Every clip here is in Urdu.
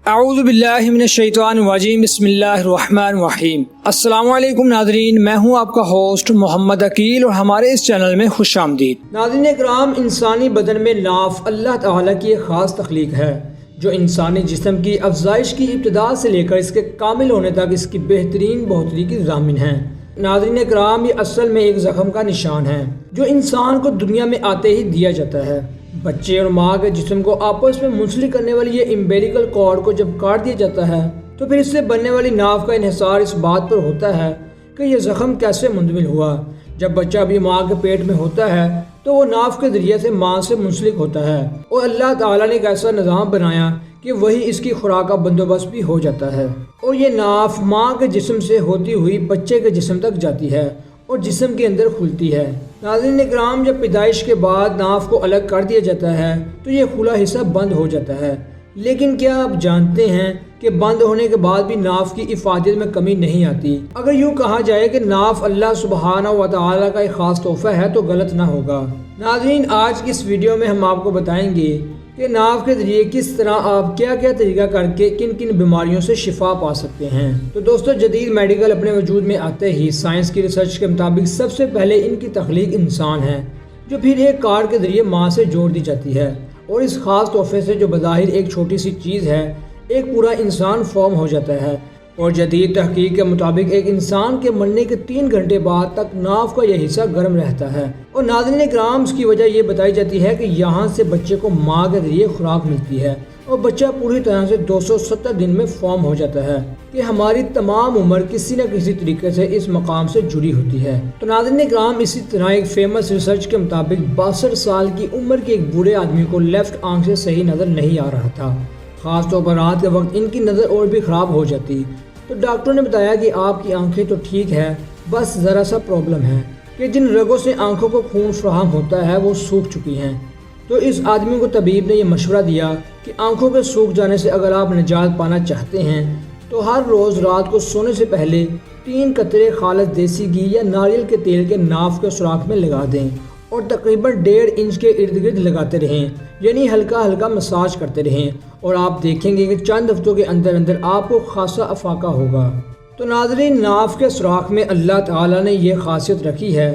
اعوذ باللہ من الشیطان الرجیم، بسم اللہ الرحمن الرحیم۔ السلام علیکم ناظرین، میں ہوں آپ کا ہوسٹ محمد عقیل اور ہمارے اس چینل میں خوش آمدید۔ ناظرین اکرام، انسانی بدن میں ناف اللہ تعالیٰ کی ایک خاص تخلیق ہے جو انسانی جسم کی افزائش کی ابتدا سے لے کر اس کے کامل ہونے تک اس کی بہترین بہتری کی ضامن ہے۔ ناظرین اکرام، یہ اصل میں ایک زخم کا نشان ہے جو انسان کو دنیا میں آتے ہی دیا جاتا ہے۔ بچے اور ماں کے جسم کو آپس میں منسلک کرنے والی یہ امبیلیکل کارڈ کو جب کاٹ دیا جاتا ہے تو پھر اس سے بننے والی ناف کا انحصار اس بات پر ہوتا ہے کہ یہ زخم کیسے مندمل ہوا۔ جب بچہ ابھی ماں کے پیٹ میں ہوتا ہے تو وہ ناف کے ذریعے سے ماں سے منسلک ہوتا ہے اور اللہ تعالیٰ نے ایک ایسا نظام بنایا کہ وہی اس کی خوراک کا بندوبست بھی ہو جاتا ہے، اور یہ ناف ماں کے جسم سے ہوتی ہوئی بچے کے جسم تک جاتی ہے اور جسم کے اندر کھلتی ہے۔ ناظرین اکرام، جب پیدائش کے بعد ناف کو الگ کر دیا جاتا ہے تو یہ کھلا حصہ بند ہو جاتا ہے، لیکن کیا آپ جانتے ہیں کہ بند ہونے کے بعد بھی ناف کی افادیت میں کمی نہیں آتی؟ اگر یوں کہا جائے کہ ناف اللہ سبحانہ و تعالیٰ کا ایک خاص تحفہ ہے تو غلط نہ ہوگا۔ ناظرین، آج کی اس ویڈیو میں ہم آپ کو بتائیں گے کہ ناف کے ذریعے کس طرح آپ کیا کیا طریقہ کر کے کن کن بیماریوں سے شفا پا سکتے ہیں۔ تو دوستو، جدید میڈیکل اپنے وجود میں آتے ہی سائنس کی ریسرچ کے مطابق سب سے پہلے ان کی تخلیق انسان ہے، جو پھر ایک کارڈ کے ذریعے ماں سے جوڑ دی جاتی ہے، اور اس خاص تحفے سے جو بظاہر ایک چھوٹی سی چیز ہے، ایک پورا انسان فارم ہو جاتا ہے۔ اور جدید تحقیق کے مطابق ایک انسان کے مرنے کے 3 گھنٹے بعد تک ناف کا یہ حصہ گرم رہتا ہے، اور ناظرین اکرام، اس کی وجہ یہ بتائی جاتی ہے کہ یہاں سے بچے کو ماں کے ذریعے خوراک ملتی ہے اور بچہ پوری طرح سے 270 دن میں فارم ہو جاتا ہے کہ ہماری تمام عمر کسی نہ کسی طریقے سے اس مقام سے جڑی ہوتی ہے۔ تو ناظرین اکرام، اسی طرح ایک فیمس ریسرچ کے مطابق 62 سال کی عمر کے ایک بوڑھے آدمی کو لیفٹ آنکھ سے صحیح نظر نہیں آ رہا تھا، خاص طور پر رات کے وقت ان کی نظر اور بھی خراب ہو جاتی۔ تو ڈاکٹروں نے بتایا کہ آپ کی آنکھیں تو ٹھیک ہے، بس ذرا سا پرابلم ہے کہ جن رگوں سے آنکھوں کو خون فراہم ہوتا ہے وہ سوکھ چکی ہیں۔ تو اس آدمی کو طبیب نے یہ مشورہ دیا کہ آنکھوں کے سوکھ جانے سے اگر آپ نجات پانا چاہتے ہیں تو ہر روز رات کو سونے سے پہلے 3 قطرے خالص دیسی گھی یا ناریل کے تیل کے ناف کے سوراخ میں لگا دیں اور تقریباً 1.5 انچ کے ارد گرد لگاتے رہیں، یعنی ہلکا ہلکا مساج کرتے رہیں، اور آپ دیکھیں گے کہ چند ہفتوں کے اندر اندر آپ کو خاصا افاقہ ہوگا۔ تو ناظرین، ناف کے سوراخ میں اللہ تعالیٰ نے یہ خاصیت رکھی ہے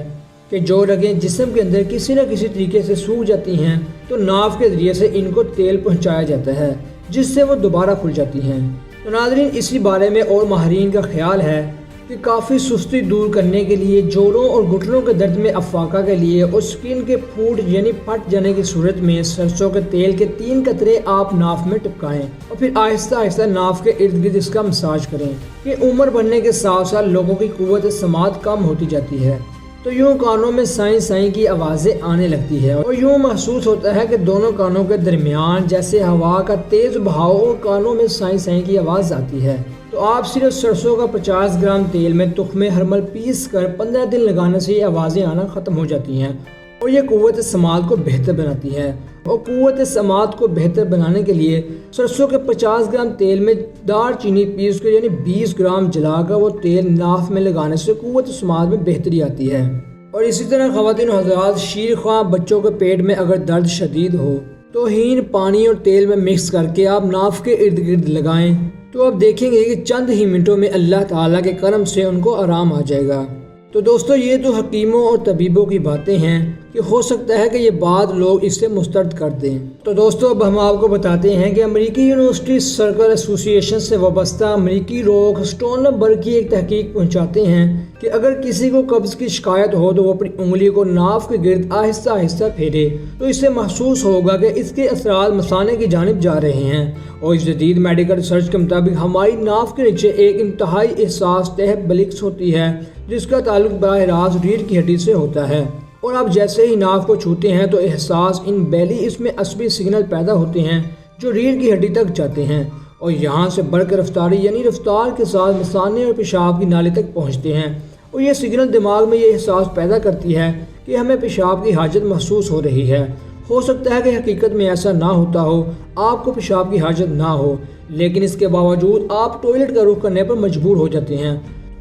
کہ جو رگیں جسم کے اندر کسی نہ کسی طریقے سے سوکھ جاتی ہیں تو ناف کے ذریعے سے ان کو تیل پہنچایا جاتا ہے، جس سے وہ دوبارہ کھل جاتی ہیں۔ تو ناظرین، اسی بارے میں اور ماہرین کا خیال ہے کہ کافی سستی دور کرنے کے لیے، جوڑوں اور گھٹنوں کے درد میں افاقہ کے لیے اور سکن کے پھوٹ یعنی پھٹ جانے کی صورت میں سرسوں کے تیل کے 3 قطرے آپ ناف میں ٹپکائیں اور پھر آہستہ آہستہ ناف کے ارد گرد اس کا مساج کریں کہ عمر بڑھنے کے ساتھ ساتھ لوگوں کی قوت سماعت کم ہوتی جاتی ہے، تو یوں کانوں میں سائیں سائیں کی آوازیں آنے لگتی ہے اور یوں محسوس ہوتا ہے کہ دونوں کانوں کے درمیان جیسے ہوا کا تیز بہاؤ اور کانوں میں سائیں سائیں کی آواز آتی ہے۔ تو آپ صرف سرسوں کا 50 گرام تیل میں تخم ہرمل پیس کر 15 دن لگانے سے یہ آوازیں آنا ختم ہو جاتی ہیں اور یہ قوت سماعت کو بہتر بناتی ہے۔ اور قوت سماعت کو بہتر بنانے کے لیے سرسوں کے 50 گرام تیل میں دار چینی پیس کر یعنی 20 گرام جلا کر وہ تیل ناف میں لگانے سے قوت سماعت میں بہتری آتی ہے۔ اور اسی طرح خواتین و حضرات، شیر خواہ بچوں کے پیٹ میں اگر درد شدید ہو تو ہین پانی اور تیل میں مکس کر کے آپ ناف کے ارد گرد لگائیں تو آپ دیکھیں گے کہ چند ہی منٹوں میں اللہ تعالیٰ کے کرم سے ان کو آرام آ جائے گا۔ تو دوستو، یہ تو حکیموں اور طبیبوں کی باتیں ہیں کہ ہو سکتا ہے کہ یہ بات لوگ اس سے مسترد کر دیں۔ تو دوستو، اب ہم آپ کو بتاتے ہیں کہ امریکی یونیورسٹی سرکل ایسوسی ایشن سے وابستہ امریکی لوگ اسٹونبرگ کی ایک تحقیق پہنچاتے ہیں کہ اگر کسی کو قبض کی شکایت ہو تو وہ اپنی انگلی کو ناف کے گرد آہستہ آہستہ پھیرے تو اس سے محسوس ہوگا کہ اس کے اثرات مثانے کی جانب جا رہے ہیں۔ اور اس جدید میڈیکل ریسرچ کے مطابق ہماری ناف کے نیچے ایک انتہائی حساس تہ بلکس ہوتی ہے جس کا تعلق براہ راست ریڑھ کی ہڈی سے ہوتا ہے، اور آپ جیسے ہی ناف کو چھوتے ہیں تو احساس ان بیلی اس میں عصبی سگنل پیدا ہوتے ہیں جو ریڑھ کی ہڈی تک جاتے ہیں اور یہاں سے بڑھ کر رفتاری یعنی رفتار کے ساتھ مثانے اور پیشاب کی نالی تک پہنچتے ہیں، اور یہ سگنل دماغ میں یہ احساس پیدا کرتی ہے کہ ہمیں پیشاب کی حاجت محسوس ہو رہی ہے۔ ہو سکتا ہے کہ حقیقت میں ایسا نہ ہوتا ہو، آپ کو پیشاب کی حاجت نہ ہو، لیکن اس کے باوجود آپ ٹوائلٹ کا رخ کرنے پر مجبور ہو جاتے ہیں۔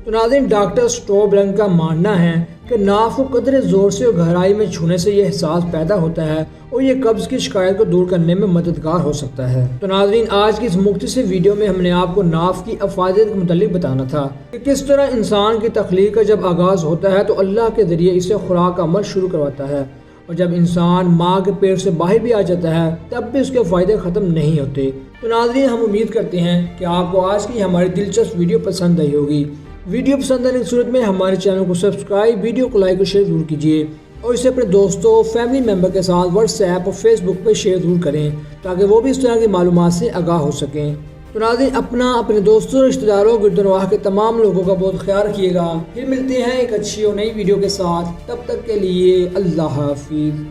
تو ناظرین ڈاکٹر سٹوبلنگ کا ماننا ہے کہ ناف کو قدرے زور سے اور گہرائی میں چھونے سے یہ احساس پیدا ہوتا ہے اور یہ قبض کی شکایت کو دور کرنے میں مددگار ہو سکتا ہے۔ تو ناظرین آج کی اس مختصر ویڈیو میں ہم نے آپ کو ناف کی افادیت کے متعلق بتانا تھا کہ کس طرح انسان کی تخلیق کا جب آغاز ہوتا ہے تو اللہ کے ذریعے اسے خوراک کا عمل شروع کرواتا ہے، اور جب انسان ماں کے پیٹ سے باہر بھی آ جاتا ہے تب بھی اس کے فائدے ختم نہیں ہوتے۔ تو ناظرین ہم امید کرتے ہیں کہ آپ کو آج کی ہماری دلچسپ ویڈیو پسند آئی ہوگی۔ ویڈیو پسند آنے کی صورت میں ہمارے چینل کو سبسکرائب، ویڈیو کو لائک اور شیئر ضرور کیجیے، اور اسے اپنے دوستوں، فیملی ممبر کے ساتھ واٹس ایپ اور فیس بک پہ شیئر ضرور کریں تاکہ وہ بھی اس طرح کی معلومات سے آگاہ ہو سکیں۔ تو ناظرین اپنے دوستوں، رشتہ داروں، گرد و نواح کے تمام لوگوں کا بہت خیال رکھیے گا۔ پھر ملتے ہیں ایک اچھی اور نئی ویڈیو کے ساتھ، تب تک کے لیے اللہ حافظ۔